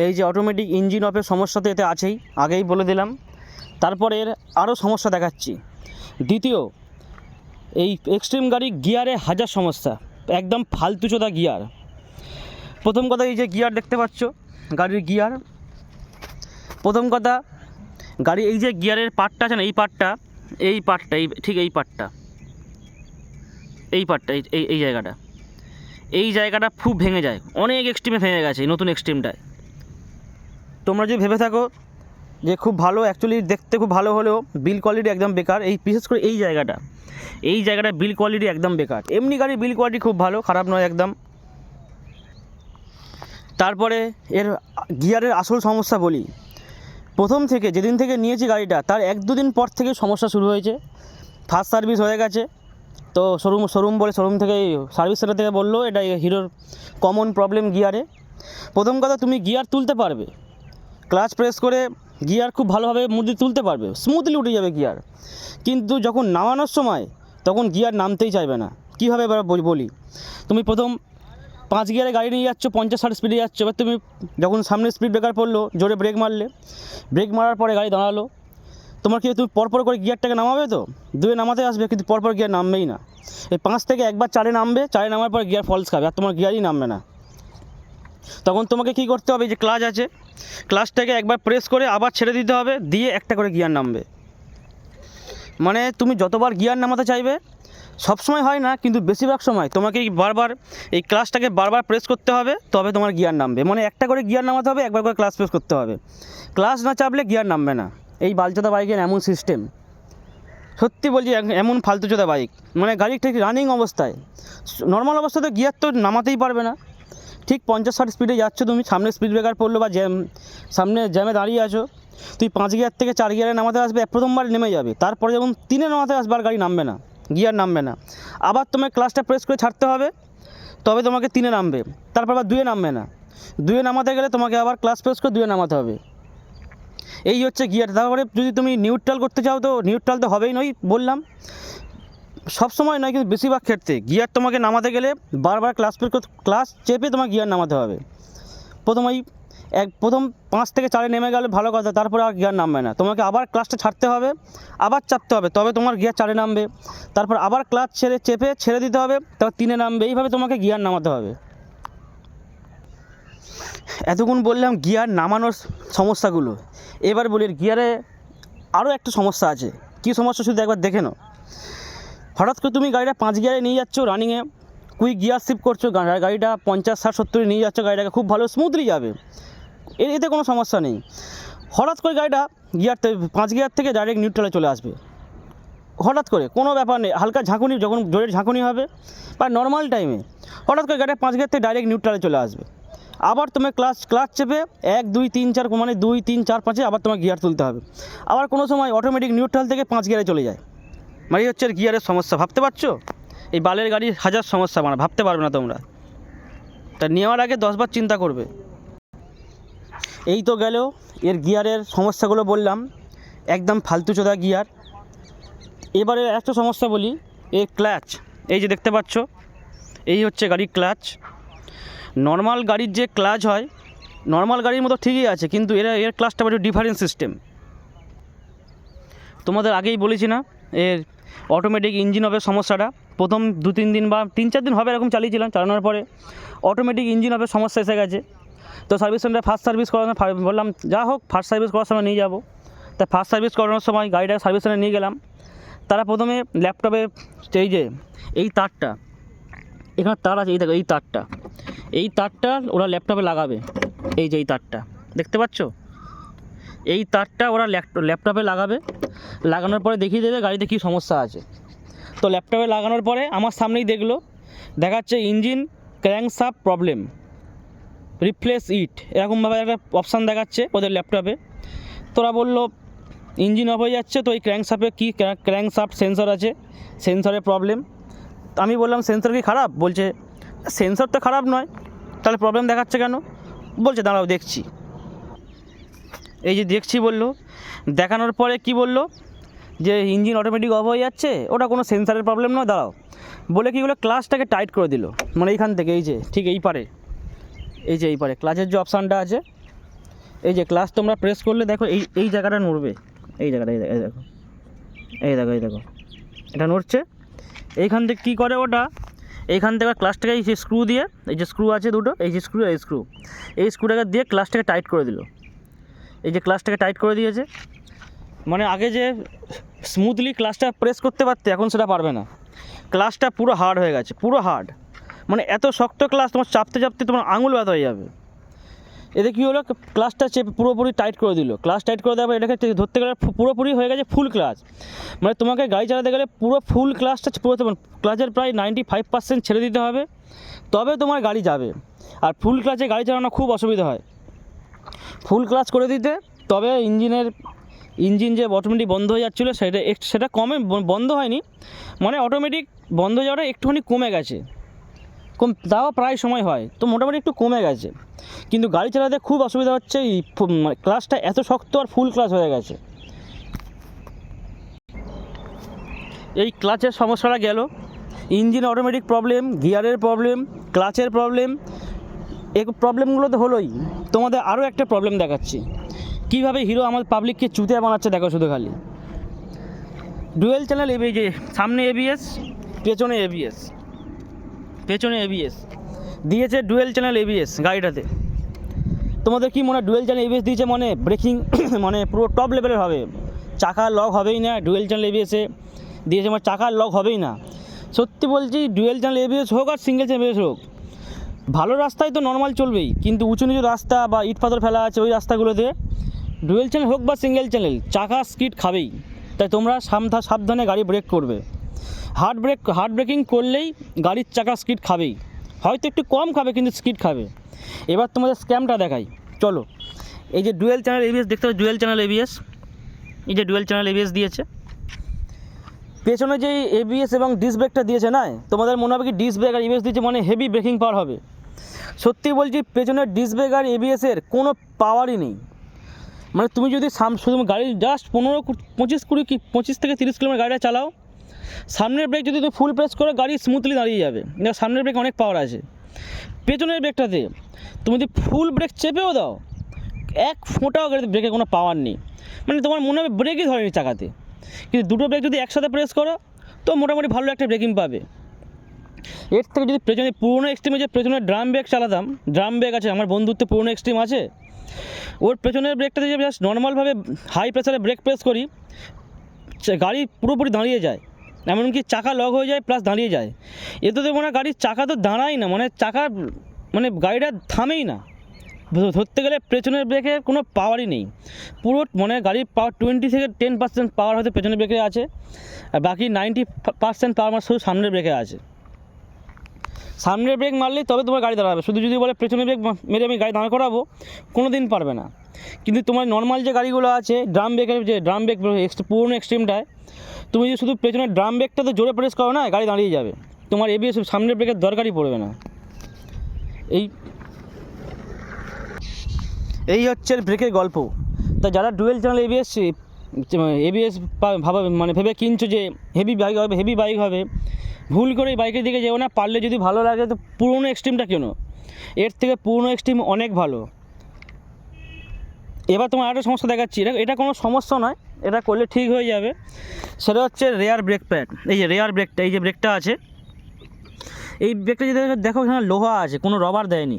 এই যে automatic engine অফের সমস্যা তো এতে আছেই, আগেই বলে দিলাম। তারপরে এর আরও সমস্যা দেখাচ্ছি। দ্বিতীয়, এই এক্সট্রিম গাড়ি গিয়ারে হাজার সমস্যা, একদম ফালতুচোদা গিয়ার। প্রথম কথা, এই যে গিয়ার দেখতে পাচ্ছ, গাড়ির গিয়ার। প্রথম কথা, গাড়ি এই যে গিয়ারের পার্টটা আছে না, এই পার্টটা ঠিক এই পার্টটা এই জায়গাটা খুব ভেঙে যায়, অনেক এক্সট্রিমে ভেঙে গেছে এই নতুন এক্সট্রিমটায়। তোমরা যদি ভেবে থাকো যে খুব ভালো, অ্যাকচুয়ালি দেখতে খুব ভালো হলেও বিল কোয়ালিটি একদম বেকার। এই বিশেষ করে এই জায়গাটা বিল কোয়ালিটি একদম বেকার। এমনি গাড়ির বিল কোয়ালিটি খুব ভালো, খারাপ নয় একদম। তারপরে এর গিয়ারের আসল সমস্যা বলি। প্রথম থেকে যেদিন থেকে নিয়েছি গাড়িটা, তার 1-2 দিন পর থেকে সমস্যা শুরু হয়েছে। ফার্স্ট সার্ভিস হয়ে গেছে, তো শোরুম থেকে সার্ভিস সেন্টার থেকে বললো এটা হিরোর কমন প্রবলেম গিয়ারে। প্রথম কথা, তুমি গিয়ার তুলতে পারবে, ক্লাচ প্রেস করে গিয়ার খুব ভালোভাবে মুড়ি তুলতে পারবে, স্মুথলি উঠে যাবে গিয়ার। কিন্তু যখন নামানোর সময় তখন গিয়ার নামতেই চাইবে না। কীভাবে এবার বলি, তুমি প্রথম 5 গিয়ারে গাড়ি নিয়ে যাচ্ছ, 50-60 স্পিডে যাচ্ছ। এবার তুমি যখন সামনে স্পিড ব্রেকার পড়লো, জোরে ব্রেক মারলে, ব্রেক মারার পরে গাড়ি দাঁড়ালো, তোমার কি তুমি পরপর করে গিয়ারটাকে নামাবে? তো 2-এ নামাতে আসবে, কিন্তু পরপর গিয়ার নামবেই না। এই 5 থেকে একবার 4-এ নামবে, 4-এ নামার পর গিয়ার ফলস খাবে, আর তোমার গিয়ারই নামবে না। তখন তোমাকে কী করতে হবে, যে ক্লাচ আছে, ক্লাচটাকে একবার প্রেস করে আবার ছেড়ে দিতে হবে, দিয়ে একটা করে গিয়ার নামবে। মানে তুমি যতবার গিয়ার নামাতে চাইবে, সবসময় হয় না কিন্তু বেশিরভাগ সময় তোমাকে বারবার এই ক্লাচটাকে বারবার প্রেস করতে হবে, তবে তোমার গিয়ার নামবে। মানে একটা করে গিয়ার নামাতে হবে, একবার করে ক্লাচ প্রেস করতে হবে। ক্লাচ না চাপলে গিয়ার নামবে না। এই বালচোদা বাইকের এমন সিস্টেম, সত্যি বলছি, এমন ফালতুচোদা বাইক। মানে গাড়ি ঠিক রানিং অবস্থায়, নর্মাল অবস্থাতে গিয়ার তো নামাতেই পারবে না। ঠিক 50-60 স্পিডে যাচ্ছ তুমি, সামনে স্পিড ব্রেকার পড়লো বা সামনে জ্যামে দাঁড়িয়ে আছো, তুই 5 গিয়ার থেকে 4 গিয়ারে নামাতে আসবে, প্রথমবার নেমে যাবে। তারপরে যখন 3-এ নামাতে আসবে, আর গাড়ি নামবে না, গিয়ার নামবে না। আবার তোমার ক্লাচটা প্রেস করে ছাড়তে হবে, তবে তোমাকে 3-এ নামবে। তারপর আবার 2-এ নামবে না। 2-এ নামাতে গেলে তোমাকে আবার ক্লাচ প্রেস করে 2-এ নামাতে হবে। এই হচ্ছে গিয়ার। তারপরে যদি তুমি নিউট্রাল করতে চাও, তো নিউট্রাল তো হবেই নয়, বললাম। সব সময় নয়, কিন্তু বেশিরভাগ ক্ষেত্রে গিয়ার তোমাকে নামাতে গেলে বারবার ক্লাচ চেপে তোমার গিয়ার নামাতে হবে। প্রথম 5 থেকে 4-এ নেমে গেলে ভালো কথা, তারপরে আর গিয়ার নামবে না। তোমাকে আবার ক্লাচটা ছাড়তে হবে, আবার চাপতে হবে, তবে তোমার গিয়ার 4-এ নামবে। তারপর আবার ক্লাচ চেপে ছেড়ে দিতে হবে, তারপর 3-এ নামবে। এইভাবে তোমাকে গিয়ার নামাতে হবে। এতক্ষণ বললাম গিয়ার নামানোর সমস্যাগুলো। এবার বলি গিয়ারে আরও একটা সমস্যা আছে। কী সমস্যা শুধু একবার দেখে নাও। হঠাৎ করে তুমি গাড়িটা 5 গিয়ারে নিয়ে যাচ্ছ, রানিংয়ে কুইক গিয়ার শিফট করছো, গাড়িটা 50-60-70-এ নিয়ে যাচ্ছ, গাড়িটাকে খুব ভালো স্মুথলি যাবে, এতে কোনো সমস্যা নেই। হঠাৎ করে গাড়িটা 5 গিয়ার থেকে ডাইরেক্ট নিউট্রালে চলে আসবে, হঠাৎ করে, কোনো ব্যাপার নেই। হালকা ঝাঁকুনি, যখন জোরের ঝাঁকুনি হবে বা নর্মাল টাইমে, হঠাৎ করে গাড়িটা 5 গিয়ার থেকে ডাইরেক্ট নিউট্রালে চলে আসবে। আবার তোমার ক্লাচ চেপে 1-2-3-4, মানে 2-3-4-5-এ আবার তোমার গিয়ার তুলতে হবে। আবার কোনো সময় অটোমেটিক নিউট্রাল থেকে 5 গিয়ারে চলে যায়। মানে হচ্ছে গিয়ারের সমস্যা, ভাবতে পারছো? এই বালের গাড়ির হাজার সমস্যা, মানে ভাবতে পারবে না তোমরা। তা নেওয়ার আগে 10বার চিন্তা করবে। এই তো গেল এর গিয়ারের সমস্যাগুলো বললাম, একদম ফালতুচোদা গিয়ার। এবারে একটা সমস্যা বলি, এর ক্লাচ। এই যে দেখতে পাচ্ছ, এই হচ্ছে গাড়ির ক্লাচ। নর্মাল গাড়ির যে ক্লাচ হয়, নর্মাল গাড়ির মতো ঠিকই আছে, কিন্তু এর ক্লাচটা একটু ডিফারেন্ট সিস্টেম। তোমাদের আগেই বলেছি না, এর অটোমেটিক ইঞ্জিন অফের সমস্যাটা। প্রথম 2-3 দিন বা 3-4 দিন হবে এরকম চালিয়েছিলাম, চালানোর পরে অটোমেটিক ইঞ্জিন অফের সমস্যা এসে গেছে। তো সার্ভিস সেন্টারে ফার্স্ট সার্ভিস করানো, বললাম যা হোক ফার্স্ট সার্ভিস করার সময় নিয়ে যাবো। তাই ফার্স্ট সার্ভিস করানোর সময় গাড়িটা সার্ভিস সেন্টারে নিয়ে গেলাম। তারা প্রথমে ল্যাপটপে এই তারটা, এখানে তার আছে, এই দেখো এই তারটা ওরা ল্যাপটপে লাগাবে। এই যে এই তারটা দেখতে পাচ্ছ, এই তারটা ওরা ল্যাপটপে লাগানোর পরে দেখিয়ে দেবে গাড়িতে কী সমস্যা আছে। তো ল্যাপটপে লাগানোর পরে আমার সামনেই দেখাচ্ছে ইঞ্জিন ক্র্যাঙ্কশাফট প্রবলেম, রিপ্লেস ইট, এরকমভাবে একটা অপশান দেখাচ্ছে ওদের ল্যাপটপে। তোরা বললো ইঞ্জিন অফ হয়ে যাচ্ছে, তো এই ক্র্যাঙ্কশাফট সেন্সর আছে, সেন্সরের প্রবলেম। আমি বললাম সেন্সর কি খারাপ? বলছে সেন্সর তো খারাপ নয়, তাহলে প্রবলেম দেখাচ্ছে কেন? বলছে দাঁড়াও দেখছি। এই যে দেখছি বললো, দেখানোর পরে কি বললো, যে ইঞ্জিন অটোমেটিক অফ হয়ে যাচ্ছে, ওটা কোনো সেন্সারের প্রবলেম নয়, দাঁড়াও বলে কি বলে ক্লাচটাকে টাইট করে দিল। মানে এইখান থেকে এই যে ঠিক এই পারে ক্লাচের যে অপশানটা আছে, এই যে ক্লাচ তোমরা প্রেস করলে দেখো এই জায়গাটা নড়বে, এই জায়গাটা, এই দেখো, এই দেখো এটা নড়ছে। এইখান থেকে কী করে ওটা, এইখান থেকে ক্লাচটাকে এই যে স্ক্রু দিয়ে, এই যে স্ক্রু আছে দুটো, এই যে স্ক্রু, এই স্ক্রুটাকে দিয়ে ক্লাচটাকে টাইট করে দিল। এই যে ক্লাচটাকে টাইট করে দিয়েছে, মানে আগে যে স্মুথলি ক্লাচটা প্রেস করতে পারতে, এখন সেটা পারবে না। ক্লাচটা পুরো হার্ড হয়ে গেছে, পুরো হার্ড, মানে এত শক্ত ক্লাচ তোমার চাপতে চাপতে তোমার আঙুল ব্যথা হয়ে যাবে। এতে কী হলো, ক্লাচটা চেপে পুরোপুরি টাইট করে দিল। ক্লাচ টাইট করে দেওয়ার পর এটাকে ধরতে গেলে পুরোপুরি হয়ে গেছে ফুল ক্লাচ। মানে তোমাকে গাড়ি চালাতে গেলে পুরো ফুল ক্লাচটা ক্লাচের প্রায় 95% ছেড়ে দিতে হবে, তবে তোমার গাড়ি যাবে। আর ফুল ক্লাচে গাড়ি চালানো খুব অসুবিধা হয়। ফুল ক্লাচ করে দিতে, তবে ইঞ্জিন যে অটোমেটিক বন্ধ হয়ে যাচ্ছিলো সেটা কমে বন্ধ হয়নি, মানে অটোমেটিক বন্ধ হয়ে যাওয়াটা একটুখানি কমে গেছে, তাও প্রায় সময় হয়, তো মোটামুটি একটু কমে গেছে। কিন্তু গাড়ি চালাতে খুব অসুবিধা হচ্ছে, এই ক্লাচটা এত শক্ত আর ফুল ক্লাচ হয়ে গেছে। এই ক্লাচের সমস্যাটা গেল, ইঞ্জিন অটোমেটিক প্রবলেম, গিয়ারের প্রবলেম, ক্লাচের প্রবলেম, এই প্রবলেমগুলো তো হলোই। তোমাদের আরও একটা প্রবলেম দেখাচ্ছি, কীভাবে হিরো আমাদের পাবলিককে চুতিয়া বানাচ্ছে দেখো শুধু খালি। ডুয়েল চ্যানেল এবিএস, যে সামনে এবিএস, পেছনে এবিএস দিয়েছে, ডুয়েল চ্যানেল এবিএস গাড়িটাতে। তোমাদের কি মনে হয় ডুয়েল চ্যানেল এবিএস দিয়েছে মানে ব্রেকিং মানে পুরো টপ লেভেলের হবে, চাকার লক হবেই না? ডুয়েল চ্যানেল এবিএসে দিয়েছে মানে চাকার লক হবেই না। সত্যি বলছি, ডুয়েল চ্যানেল এবিএস হোক আর সিঙ্গেল চ্যানেল এবিএস হোক, ভালো রাস্তায় তো নর্মাল চলবেই, কিন্তু উঁচু নিচু রাস্তা বা ইট পাথর ফেলা আছে ওই রাস্তাগুলোতে ডুয়েল চ্যানেল হোক বা সিঙ্গেল চ্যানেল চাকা স্কিড খাবেই। তাই তোমরা সাবধানে গাড়ি ব্রেক করবে। হার্ড ব্রেকিং করলেই গাড়ির চাকা স্কিড খাবেই, হয়তো একটু কম খাবে কিন্তু স্কিড খাবে। এবার তোমাদের স্ক্যামটা দেখাই, চলো। এই যে ডুয়েল চ্যানেল এবিএস দেখতে হবে, ডুয়েল চ্যানেল এবিএস, এই যে ডুয়েল চ্যানেল এবিএস দিয়েছে। পেছনে যে এবিএস এবং ডিস্ক ব্রেকটা দিয়েছে না, তোমাদের মনে হবে কি ডিস্ক ব্রেক আর এবিএস দিয়েছে মানে হেভি ব্রেকিং পাওয়ার হবে। সত্যি বলছি, পেছনের ডিস্ক ব্রেক আর এবিএসের কোনো পাওয়ারই নেই। মানে তুমি যদি শুধু গাড়ি জাস্ট 25 থেকে 30 কিলোমিটার গাড়িটা চালাও, সামনের ব্রেক যদি তুমি ফুল প্রেস করো গাড়ি স্মুথলি দাঁড়িয়ে যাবে, সামনের ব্রেক অনেক পাওয়ার আছে। পেছনের ব্রেকটাতে তুমি যদি ফুল ব্রেক চেপেও দাও, এক ফোঁটাও গাড়িতে ব্রেকে কোনো পাওয়ার নেই, মানে তোমার মনে হবে ব্রেকই ধরেনি চাকাতে। কিন্তু দুটো ব্রেক যদি একসাথে প্রেস করো তো মোটামুটি ভালো একটা ব্রেকিং পাবে। এর থেকে যদি পেছনে পুরোনো এক্সট্রিমে যে পেছনে ড্রাম ব্রেক চালাতাম, ড্রাম ব্রেক আছে আমার বন্ধুত্ব, পুরোনো এক্সট্রিম আছে, ওর পেছনের ব্রেকটাতে যে জাস্ট নর্মালভাবে হাই প্রেসারে ব্রেক প্রেস করি, গাড়ি পুরোপুরি দাঁড়িয়ে যায়, এমনকি চাকা লক হয়ে যায় প্লাস দাঁড়িয়ে যায়। এতে তো মনে হয় গাড়ির চাকা তো দাঁড়াই না, মানে গাড়িটা থামেই না। ধরতে গেলে পেছনের ব্রেকে কোনো পাওয়ারই নেই, পুরো মানে গাড়ির পাওয়ার 20 থেকে 10% পাওয়ার হয়তো পেছনের ব্রেকে আছে, আর বাকি 90% পাওয়ার শুধু সামনের ব্রেকে আছে। সামনের ব্রেক মারলেই তবে তোমার গাড়ি দাঁড়াবে, শুধু যদি বলে পেছনের ব্রেক মেরে আমি গাড়ি দাঁড় করাবো, কোনো দিন পারবে না। কিন্তু তোমার নর্মাল যে গাড়িগুলো আছে ড্রাম ব্রেক পুরোনো এক্সট্রিমটায়, তুমি যদি শুধু পেছনের ড্রাম ব্রেকটাতে জোরে প্রেস করো না, গাড়ি দাঁড়িয়ে যাবে, তোমার এবিএস সামনের ব্রেকের দরকারই পড়বে না। এই হচ্ছে ব্রেকের গল্প। তা যারা ডুয়েল চ্যানেল এবিএস ভেবে কিনছো যে হেভি বাইক হবে, ভুল করে এই বাইকের দিকে যেও না। পারলে যদি ভালো লাগে তো পুরোনো এক্সট্রিমটা কেনো, এর থেকে পুরোনো এক্সট্রিম অনেক ভালো। এবার তোমার আরেকটা সমস্যা দেখাচ্ছি, এটা কোনো সমস্যা নয়, এটা করলে ঠিক হয়ে যাবে। সেটা হচ্ছে রেয়ার ব্রেক প্যাড। এই যে রেয়ার ব্রেকটা, এই যে ব্রেকটা আছে, এই ব্রেকটা যদি দেখো এখানে লোহা আছে, কোনো রবার দেয়নি।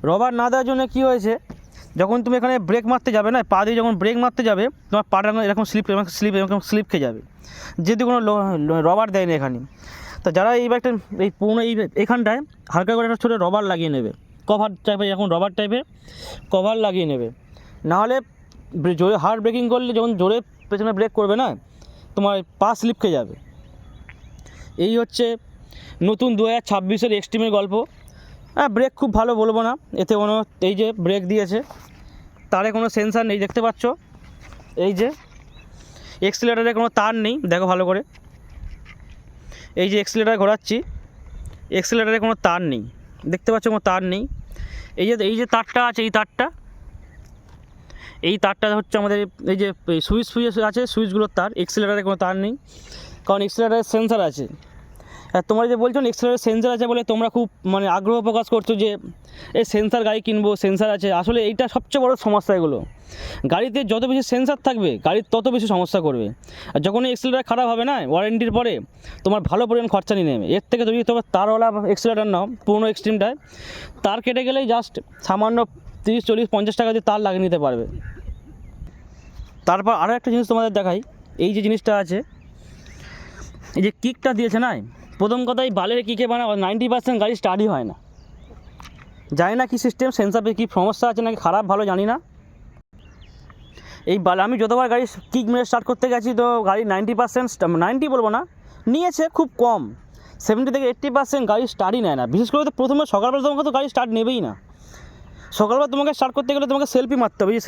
রবার না দেওয়ার জন্য কী হয়েছে, যখন তুমি এখানে ব্রেক মারতে যাবে না, পা দিয়ে যখন ব্রেক মারতে যাবে তোমার পাটা এরকম স্লিপ খেয়ে যাবে, যেহেতু কোনো রবার দেয়নি এখানে। তা যারা এই বাইকটা এই পুরোনো এখানটায় হালকা করে একটা ছোটো রবার লাগিয়ে নেবে, কভার টাইপের, এখন রবার টাইপের কভার লাগিয়ে নেবে, নাহলে জোরে হার্ড ব্রেকিং করলে যখন জোরে পেছনে ব্রেক করবে না, তোমার পা স্লিপ খেয়ে যাবে। এই হচ্ছে নতুন 2026-এর এক্সট্রিমের গল্প। ব্রেক খুব ভালো বলবো না, এতে কোনো এই যে ব্রেক দিয়েছে তারে কোনো সেন্সার নেই, দেখতে পাচ্ছ, এই যে এক্সিলারেটারে কোনো তার নেই, দেখো ভালো করে, এই যে এক্সিলারেটার ঘোরাচ্ছি, এক্সিলারেটারে কোনো তার নেই, দেখতে পাচ্ছ কোনো তার নেই। এই যে তারটা আছে, এই তারটা হচ্ছে আমাদের এই যে সুইচ আছে, সুইচগুলোর তার। এক্সিলারেটারে কোনো তার নেই, কারণ এক্সিলারেটারে সেন্সার আছে। আর তোমরা যে বলছো এক্সেলারের সেন্সার আছে বলে তোমরা খুব মানে আগ্রহ প্রকাশ করছো যে এই সেন্সার গাড়ি কিনবো, সেন্সার আছে। আসলে এইটা সবচেয়ে বড় সমস্যা। এগুলো গাড়িতে যত বেশি সেন্সার থাকবে গাড়ির তত বেশি সমস্যা করবে। আর যখন এক্সেলারেটার খারাপ হবে না ওয়ারেন্টির পরে, তোমার ভালো পরিমাণ খরচা নিয়ে নেবে। এর থেকে যদি তোমার তারওয়ালা এক্সেলারেটার নাও পুরোনো এক্সট্রিমটায়, তার কেটে গেলেই জাস্ট সামান্য 30, 40, 50 টাকা দিয়ে তার লাগিয়ে নিতে পারবে। তারপর আরও একটা জিনিস তোমাদের দেখাই। এই যে জিনিসটা আছে, এই যে কিকটা দিয়েছে না, প্রথম কথাই বালের কিকে মানে 90% গাড়ি স্টার্টই হয় না। জানি না কী সিস্টেম, সেন্সারে কী সমস্যা আছে নাকি খারাপ ভালো জানি না। এই বালে আমি যতবার গাড়ি কিক মেরে স্টার্ট করতে গেছি তো গাড়ি 90%, 90 বলবো না, নিয়েছে খুব কম, 70 থেকে 80% গাড়ি স্টার্টই নেয় না। বিশেষ করে তো প্রথমে সকালবেলা তোমাকে তো গাড়ি স্টার্ট নেবেই না। সকালবেলা তোমাকে স্টার্ট করতে গেলে তোমাকে সেলফি মারতে হবে, এই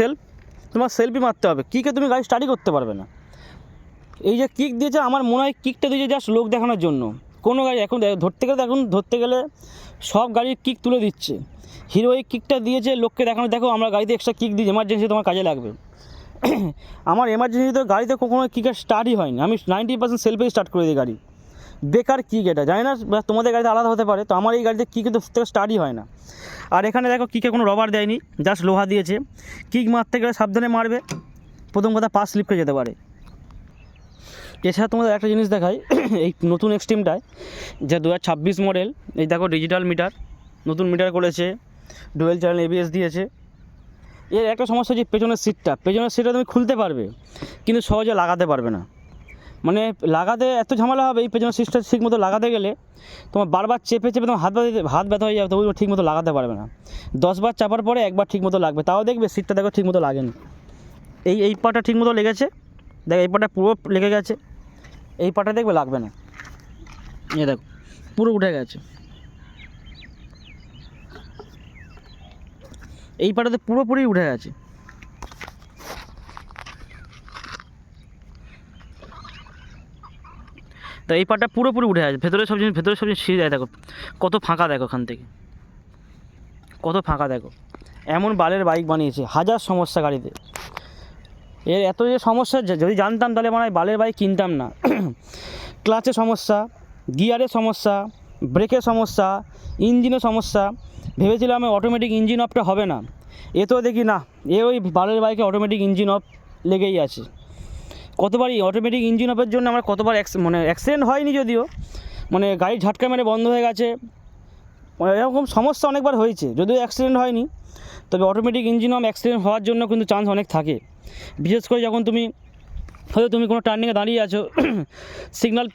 তোমার সেলফি মারতে হবে, কিকে তুমি গাড়ি স্টার্টই করতে পারবে না। এই যে কিক দিয়েছে আমার মনে হয় কিকটা দিয়েছে জাস্ট লোক দেখানোর জন্য। কোনো গাড়ি এখন ধরতে গেলে সব গাড়ির কিক তুলে দিচ্ছে। হিরো এই কিকটা দিয়েছে লোককে দেখানো, দেখো আমরা গাড়িতে এক্সট্রা কিক দিই, এমার্জেন্সি তোমার কাজে লাগবে। আমার এমার্জেন্সিতে গাড়িতে কখনো কিকের স্টার্টই হয়নি, আমি 90% সেলফেই স্টার্ট করে দিই গাড়ি। বেকার কিক এটা, জানি না তোমাদের গাড়িতে আলাদা হতে পারে, তো আমার এই গাড়িতে কিক তো স্টার্টই হয় না। আর এখানে দেখো কিকে কোনো রবার দেয়নি, জাস্ট লোহা দিয়েছে। কিক মারতে গেলে সাবধানে মারবে, প্রথম কথা পা স্লিপ করে যেতে পারে। এছাড়া তোমাদের একটা জিনিস দেখাই, এই নতুন এক্সট্রিমটায় যা 2026 মডেল, এই দেখো ডিজিটাল মিটার, নতুন মিটার করেছে, ডুয়েল চ্যানেল ABS দিয়েছে। এর একটা সমস্যা যে পেছনের সিটটা তুমি খুলতে পারবে কিন্তু সহজে লাগাতে পারবে না। মানে লাগাতে এত ঝামেলা হবে, এই পেছনের সিটটা ঠিক মতো লাগাতে গেলে তোমার বারবার চেপে তোমার হাত ব্যথা হয়ে যাবে, তবু ঠিক মতো লাগাতে পারবে না। 10 বার চাপার পরে একবার ঠিক মতো লাগবে, তাও দেখবে সিটটা দেখো ঠিক মতো লাগেনি। এই পাটা ঠিক মতো লেগেছে, দেখো এই পাটা পুরো লেগে গেছে, এই পাটা দেখবে লাগবে না, এ দেখো পুরো উঠে গেছে, এই পাটাতে পুরোপুরি উঠে গেছে। তো এই পাটটা পুরোপুরি উঠে আছে, ভেতরে সব জিনিস ছিঁড়ে যায়। দেখো কত ফাঁকা, দেখো ওখান থেকে কত ফাঁকা, দেখো এমন বালের বাইক বানিয়েছে। হাজার সমস্যা গাড়িতে, এর এত যে সমস্যা, যদি জানতাম তাহলে মানে বালের বাইক কিনতাম না। ক্লাচের সমস্যা, গিয়ারের সমস্যা, ব্রেকের সমস্যা, ইঞ্জিনের সমস্যা। ভেবেছিলাম আমি অটোমেটিক ইঞ্জিন অফটা হবে না, এ তো দেখি না, ওই বালের বাইকে অটোমেটিক ইঞ্জিন অফ লেগেই আছে। কতবারই অটোমেটিক ইঞ্জিন অফের জন্য আমার কতবার অ্যাক্সিডেন্ট হয়নি যদিও, মানে গাড়ি ঝাটকা মেরে বন্ধ হয়ে গেছে, এরকম সমস্যা অনেকবার হয়েছে, যদিও অ্যাক্সিডেন্ট হয়নি। তবে অটোমেটিক ইঞ্জিন অফ অ্যাক্সিডেন্ট হওয়ার জন্য কিন্তু চান্স অনেক থাকে। বিশেষ করে যখন হয়তো তুমি কোনো টার্নিংয়ে দাঁড়িয়ে আছো, সিগনাল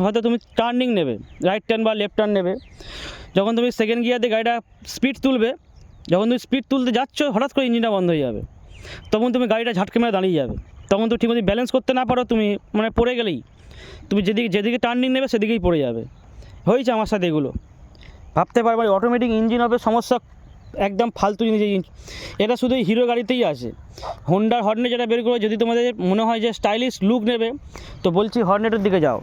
হয়তো তুমি টার্নিং নেবে, রাইট টার্ন বা লেফট টার্ন নেবে, যখন তুমি সেকেন্ড গিয়ারে গাড়িটা স্পিড তুলবে, যখন তুমি স্পিড তুলতে যাচ্ছ হঠাৎ করে ইঞ্জিনটা বন্ধ হয়ে যাবে, তখন তুমি গাড়িটা ঝাটকে মেরে দাঁড়িয়ে যাবে। তখন তো ঠিকমতো ব্যালেন্স করতে না পারো, তুমি মানে পড়ে গেলেই তুমি যেদিকে টার্নিং নেবে সেদিকেই পড়ে যাবে। হয়েছে আমার সাথে এগুলো। ভাবতে পারবে অটোমেটিক ইঞ্জিন অফের সমস্যা একদম ফালতু জিনিস। এটা শুধু হিরো গাড়িতেই আছে। হোন্ডার হর্নেট যেটা বের করে, যদি তোমাদের মনে হয় যে স্টাইলিশ লুক নেবে, তো বলছি হর্নেটের দিকে যাও।